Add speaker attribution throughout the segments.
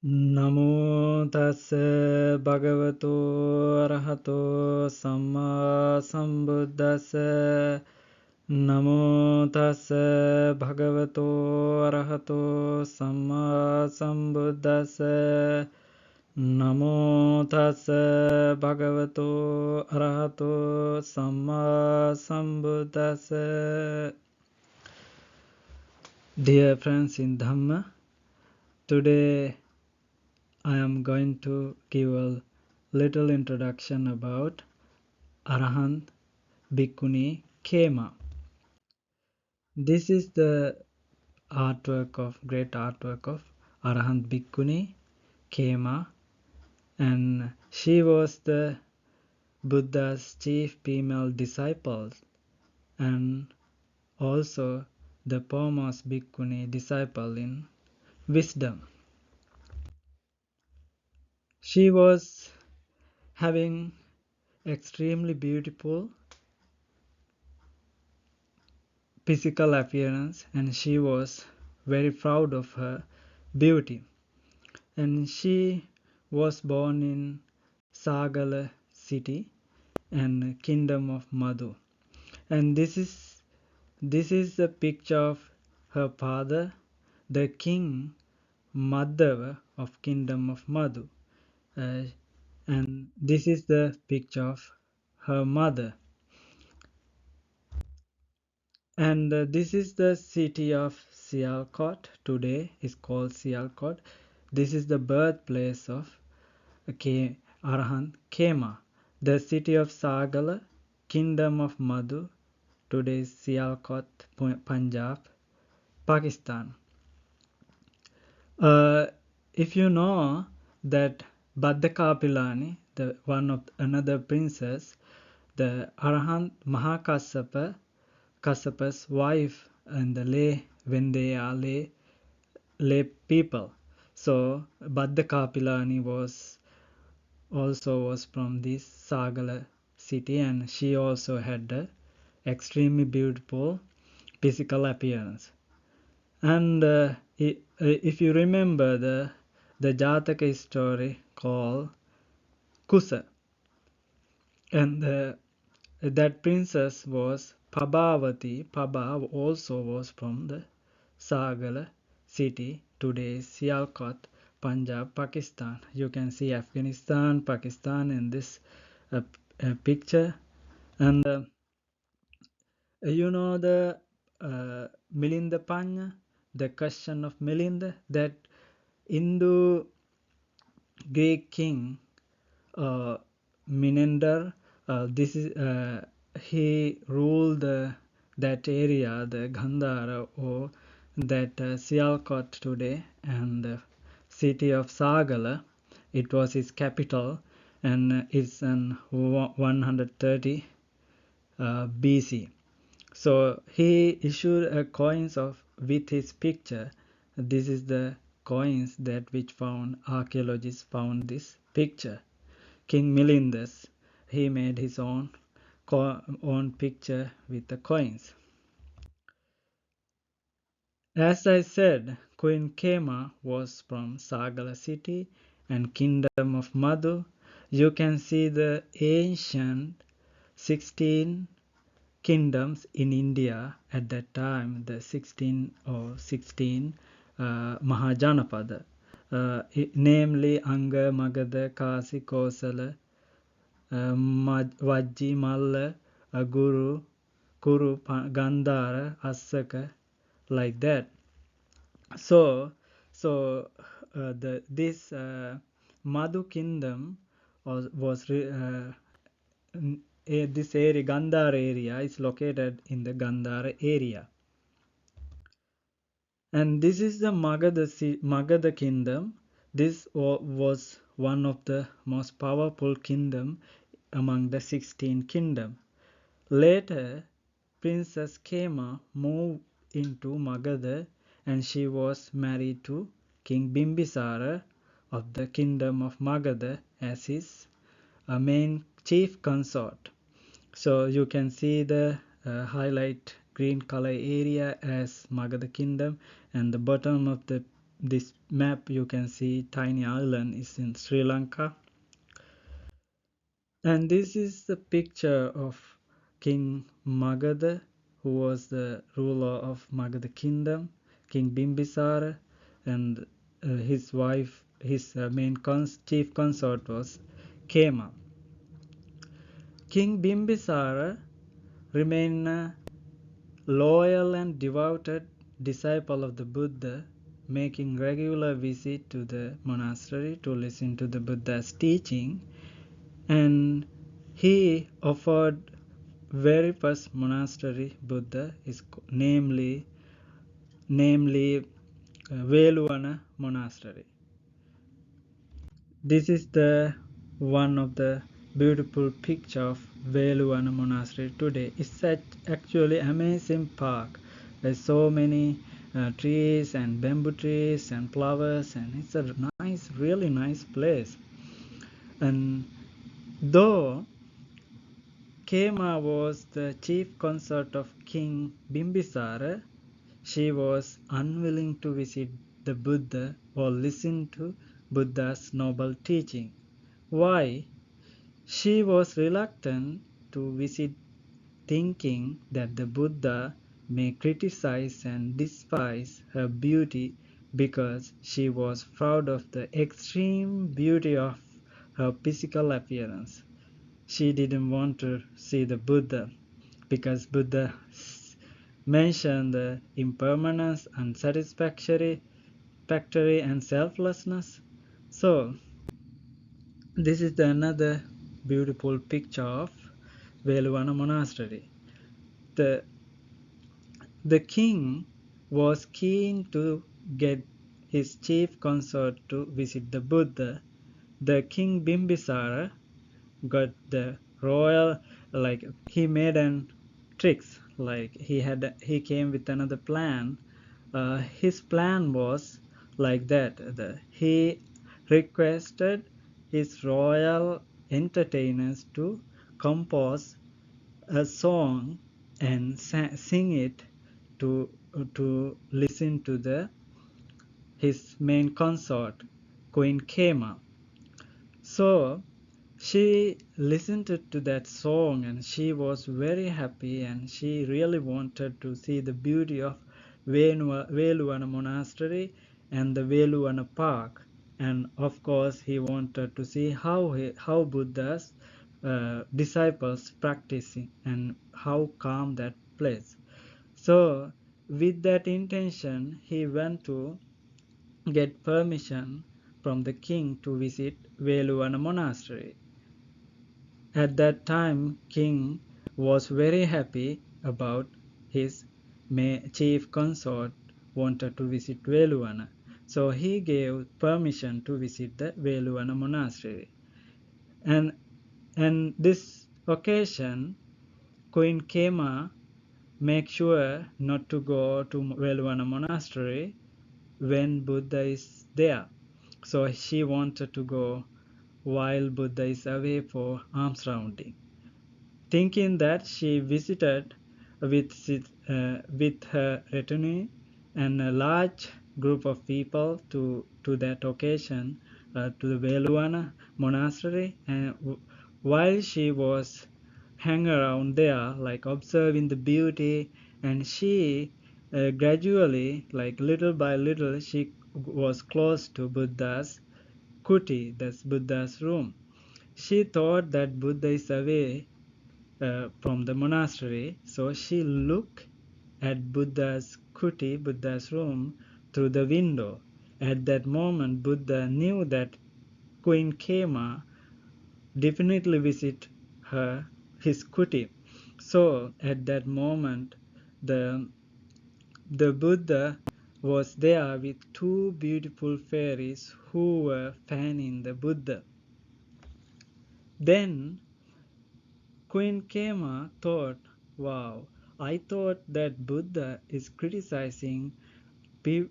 Speaker 1: Namo tassa bhagavato arahato samma sambuddhassa. Namo tassa bhagavato arahato samma sambuddhassa. Namo tassa bhagavato arahato samma sambuddhassa. Dear friends in Dhamma, today I am going to give a little introduction about Arahant Bhikkhuni Khema. This is the great artwork of Arahant Bhikkhuni Khema, and she was the Buddha's chief female disciple and also the foremost Bhikkhuni disciple in wisdom. She was having extremely beautiful physical appearance, and she was very proud of her beauty. And she was born in Sagala city and kingdom of Madhu. And this is a picture of her father, the king Madhava of kingdom of Madhu. And this is the picture of her mother. And this is the city of Sialkot. Today is called Sialkot. This is the birthplace of Arahant Khema. The city of Sagala, kingdom of Madhu. Today is Sialkot, Punjab, Pakistan. If you know that Bhaddakapilani, the one of another princess, the Arahant Mahakassapa's wife, and the lay when they are lay people. So Bhaddakapilani was from this Sagala city, and she also had a extremely beautiful physical appearance. And if you remember the Jataka story called Kusa, and that princess was Prabhavati. Prabha also was from the Sagala city, today Sialkot, Punjab, Pakistan. You can see Afghanistan, Pakistan in this picture. And you know the Milinda Panya, the question of Milinda, that Hindu Greek king Menander, he ruled that area, the Gandhara, or that Sialkot today, and the city of Sagala. It was his capital, and it's in 130 BC. So he issued a coins with his picture. This is the coins that which archaeologists found this picture. King Milindas, he made his own picture with the coins. As I said, Queen Khema was from Sagala city and kingdom of Madhu. You can see the ancient 16 kingdoms in India at that time, the 16 Mahajanapada, namely Anga, Magadha, Kasi, Kosala, Vajji, Malla, Guru, Kuru, Gandhara, Assaka, like that. So this Madhu kingdom was this area, Gandhara area, is located in the Gandhara area. And this is the Magadha kingdom. This was one of the most powerful kingdom among the 16 kingdoms. Later, Princess Khema moved into Magadha, and she was married to King Bimbisara of the kingdom of Magadha as his main chief consort. So you can see the highlight green color area as Magadha kingdom, and the bottom of the this map you can see tiny island is in Sri Lanka. And this is the picture of King Magadha, who was the ruler of Magadha kingdom, King Bimbisara, and his wife, his chief consort was Khema. King Bimbisara remained a loyal and devoted disciple of the Buddha, making regular visit to the monastery to listen to the Buddha's teaching, and he offered very first monastery Buddha is namely Veluvana monastery. This is the one of the beautiful picture of Veluvana monastery today. It's actually amazing park. There's so many trees and bamboo trees and flowers, and it's a nice, really nice place. And though Khema was the chief consort of King Bimbisara, she was unwilling to visit the Buddha or listen to Buddha's noble teaching. Why? She was reluctant to visit, thinking that the Buddha may criticize and despise her beauty because she was proud of the extreme beauty of her physical appearance. She didn't want to see the Buddha because Buddha mentioned the impermanence, unsatisfactory, and selflessness. So this is another beautiful picture of Veluvana monastery. The the king was keen to get his chief consort to visit the Buddha. The king Bimbisara got the royal, like he made an tricks, like he came with another plan. His plan was like that, he requested his royal entertainers to compose a song and sing it to listen to the his main consort, Queen Khema. So she listened to that song and she was very happy, and she really wanted to see the beauty of Veluvana monastery and the Veluvana park. And of course he wanted to see how Buddha's disciples practicing and how calm that place. So with that intention he went to get permission from the king to visit Veluvana monastery. At that time, king was very happy about his chief consort wanted to visit Veluvana. So he gave permission to visit the Veluvana monastery. And this occasion, Queen Khema make sure not to go to Veluvana monastery when Buddha is there. So she wanted to go while Buddha is away for alms rounding. Thinking that she visited with her retinue and a large group of people to that occasion, to the Veluvana monastery, and while she was hang around there, like observing the beauty, and she gradually, like little by little, she was close to Buddha's kuti, that's Buddha's room. She thought that Buddha is away from the monastery, so she looked at Buddha's kuti, Buddha's room, through the window. At that moment, Buddha knew that Queen Khema definitely visit his kuti. So at that moment, the Buddha was there with two beautiful fairies who were fanning the Buddha. Then Queen Khema thought, wow, I thought that Buddha is criticizing be-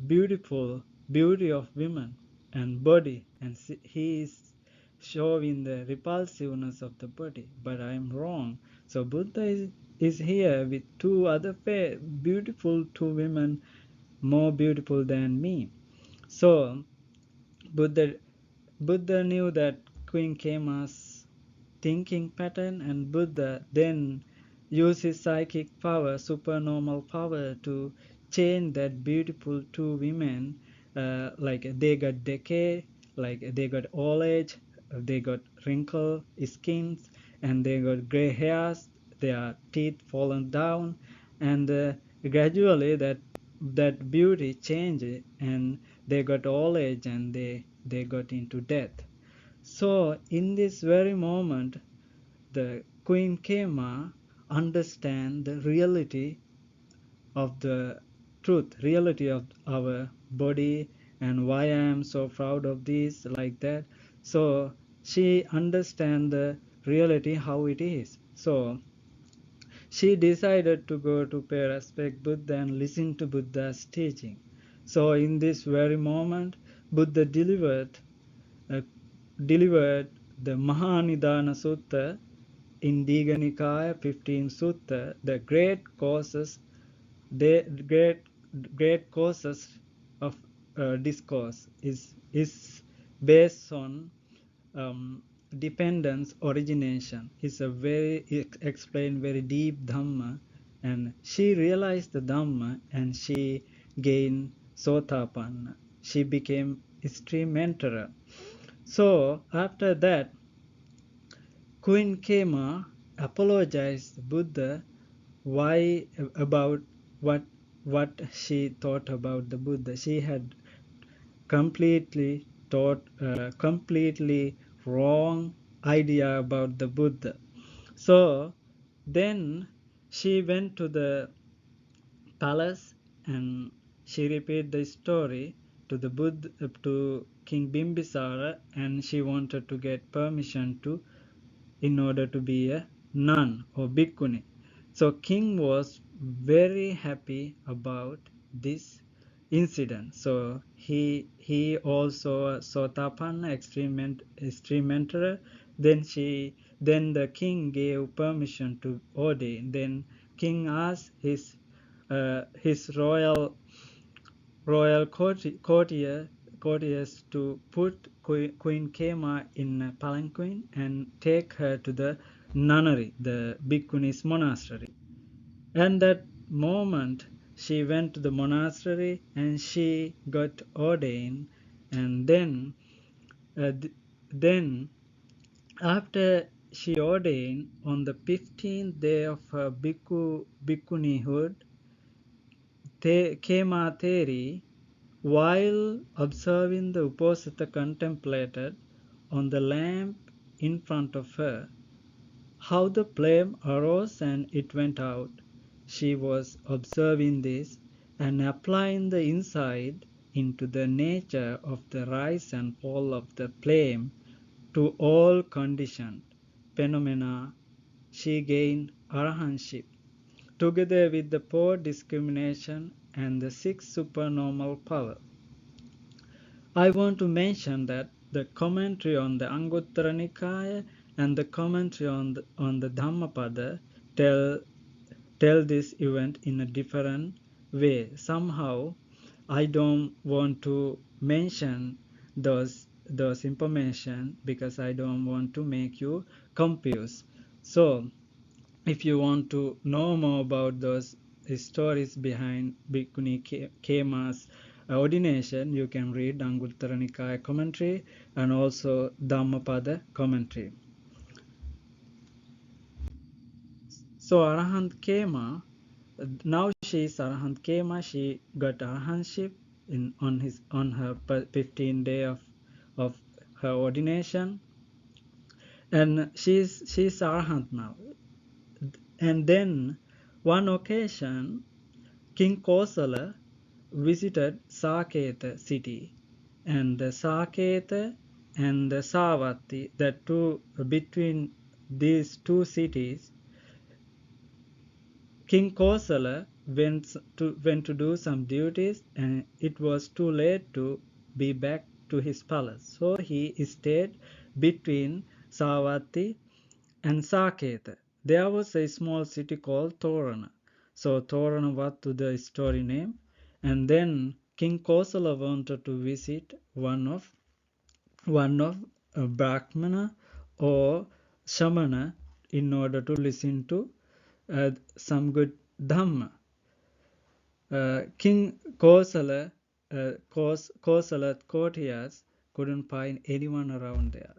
Speaker 1: beautiful beauty of women and body, and he is showing the repulsiveness of the body, but I am wrong. So Buddha is here with two other beautiful two women, more beautiful than me. So Buddha Buddha knew that Queen Khema's thinking pattern, and Buddha then used his psychic power, supernormal power, to change that beautiful two women. Like they got decay, like they got old age, they got wrinkled skins, and they got gray hairs, their teeth fallen down, and gradually that beauty changed, and they got old age, and they got into death. So in this very moment, the Queen Kema understand the reality of the truth, reality of our body, and why I am so proud of this, like that. So she understand the reality how it is. So she decided to go to pay respect Buddha and listen to Buddha's teaching. So in this very moment, Buddha uh, delivered the Mahanidana Sutta in Digha Nikaya 15 Sutta, the the great causes of discourse is based on dependence origination. It's a very explained very deep Dhamma, and she realized the Dhamma and she gained Sotapanna. She became extreme mentor. So after that, Queen Kema apologized to Buddha why about what what she thought about the Buddha. She had completely wrong idea about the Buddha. So then she went to the palace and she repeated the story to the Buddha, to King Bimbisara, and she wanted to get permission to in order to be a nun or bhikkhuni. So king was very happy about this incident. So he also Sotapanna extreme mentor. Then the king gave permission to ordain. Then king asked his royal courtiers to put Queen Kema in a palanquin and take her to the nunnery, the bhikkhunis monastery. And that moment she went to the monastery and she got ordained. And then after she ordained, on the 15th day of her bhikkhunihood, Kema Theri, while observing the Uposatha, contemplated on the lamp in front of her how the flame arose and it went out. She was observing this and applying the insight into the nature of the rise and fall of the flame to all conditioned phenomena. She gained arahantship together with the four discrimination and the six supernormal power. I want to mention that the commentary on the Anguttara Nikaya and the commentary on the Dhammapada tell this event in a different way. Somehow, I don't want to mention those information because I don't want to make you confused. So, if you want to know more about those stories behind Bhikkhuni Khema's ordination, you can read Anguttara Nikaya commentary and also Dhammapada commentary. So Arahant Khema, now she is Arahant Khema. She got arahantship on her 15th day of her ordination, and she's Arahant now. And then one occasion, King Kosala visited Saketa city, and the Saketa and the Savatthi, the two between these two cities, King Kosala went to do some duties, and it was too late to be back to his palace. So he stayed between Savatthi and Saketa. There was a small city called Torana. So Torana was to the story name. And then King Kosala wanted to visit one of a Brahmana or Shamana in order to listen to some good Dhamma. King Kosala, Kosala courtiers couldn't find anyone around there.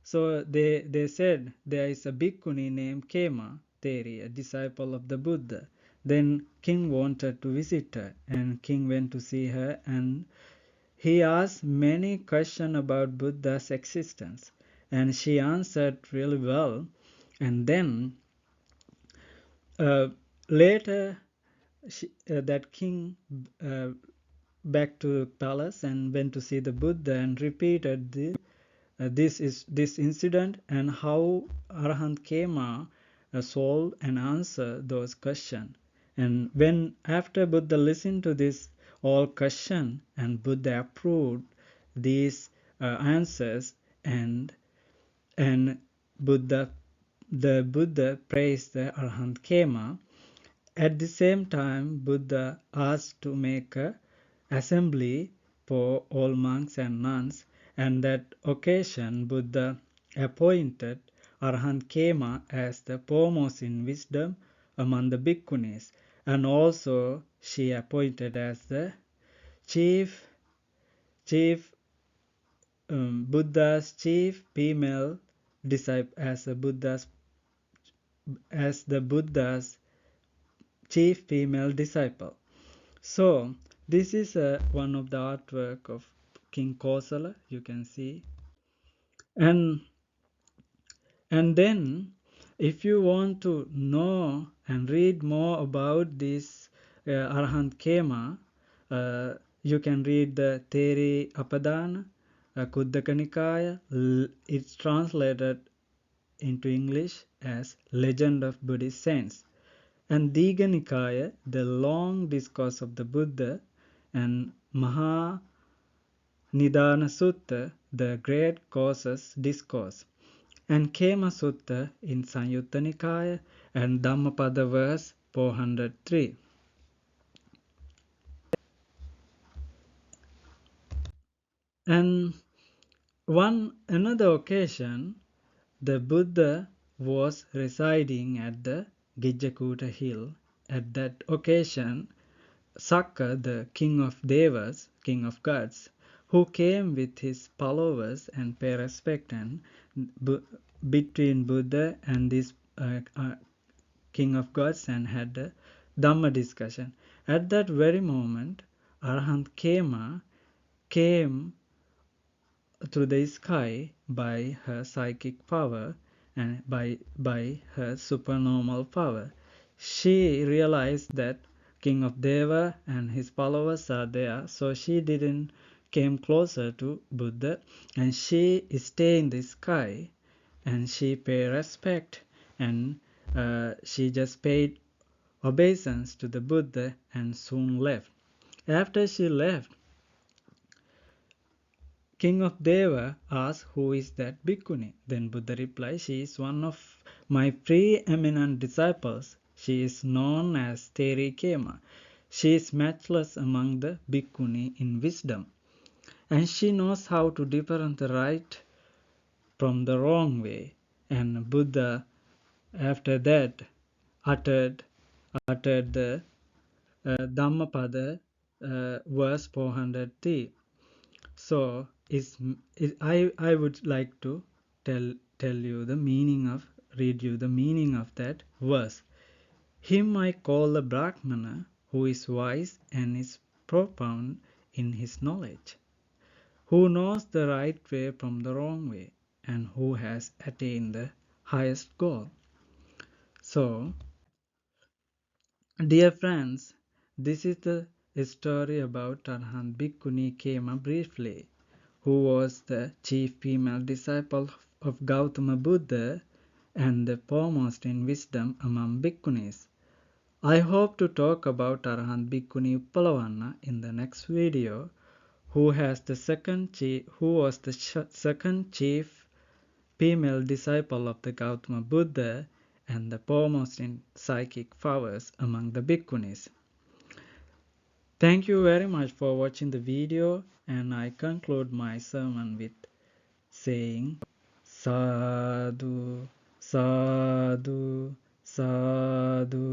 Speaker 1: So they said there is a bhikkhuni named Khema Theri, a disciple of the Buddha. Then king wanted to visit her, and king went to see her, and he asked many questions about Buddha's existence, and she answered really well. And then later that king back to palace and went to see the Buddha and repeated this incident and how Arahant Khema solved and answered those questions. And when after Buddha listened to this all question and Buddha approved these answers, and Buddha the Buddha praised the Arahant Khema. At the same time, Buddha asked to make a assembly for all monks and nuns, and that occasion Buddha appointed Arahant Khema as the foremost in wisdom among the bhikkhunis, and also she appointed as the chief Buddha's chief female disciple, as the Buddha's chief female disciple. So this is one of the artwork of King Kosala, you can see. And then if you want to know and read more about this Arahant Khema, you can read the Theri Apadana, Kuddaka Nikaya. It's translated into English as Legend of Buddhist Saints. And Digha Nikaya, the long discourse of the Buddha, and Maha Nidana Sutta, the great causes discourse, and Khema Sutta in Sanyutta Nikaya, and Dhammapada verse 403. And another occasion, the Buddha was residing at the Gijjakuta hill. At that occasion, Sakka, the king of devas, king of gods, who came with his followers and pay respect and between Buddha and this king of gods, and had a Dhamma discussion. At that very moment, Arahant Khema came through the sky by her psychic power and by her supernormal power. She realized that King of Deva and his followers are there, so she didn't came closer to Buddha, and she stayed in the sky and she paid respect, and she just paid obeisance to the Buddha and soon left. After she left, King of Deva asked, "Who is that bhikkhuni?" Then Buddha replied, "She is one of my preeminent disciples. She is known as Theri Khema. She is matchless among the bhikkhuni in wisdom, and she knows how to differentiate the right from the wrong way." And Buddha, after that, uttered the Dhammapada verse 403. So I would like to tell you the meaning of read you the meaning of that verse. Him I call the Brahmana, who is wise and is profound in his knowledge, who knows the right way from the wrong way, and who has attained the highest goal. So, dear friends, this is the story about Arahant Bhikkhuni Khema briefly, who was the chief female disciple of Gautama Buddha and the foremost in wisdom among bhikkhunis. I hope to talk about Arahant Bhikkhuni Uppalavanna in the next video, who was the second chief female disciple of the Gautama Buddha and the foremost in psychic powers among the bhikkhunis. Thank you very much for watching the video, and I conclude my sermon with saying Sadhu, Sadhu, Sadhu.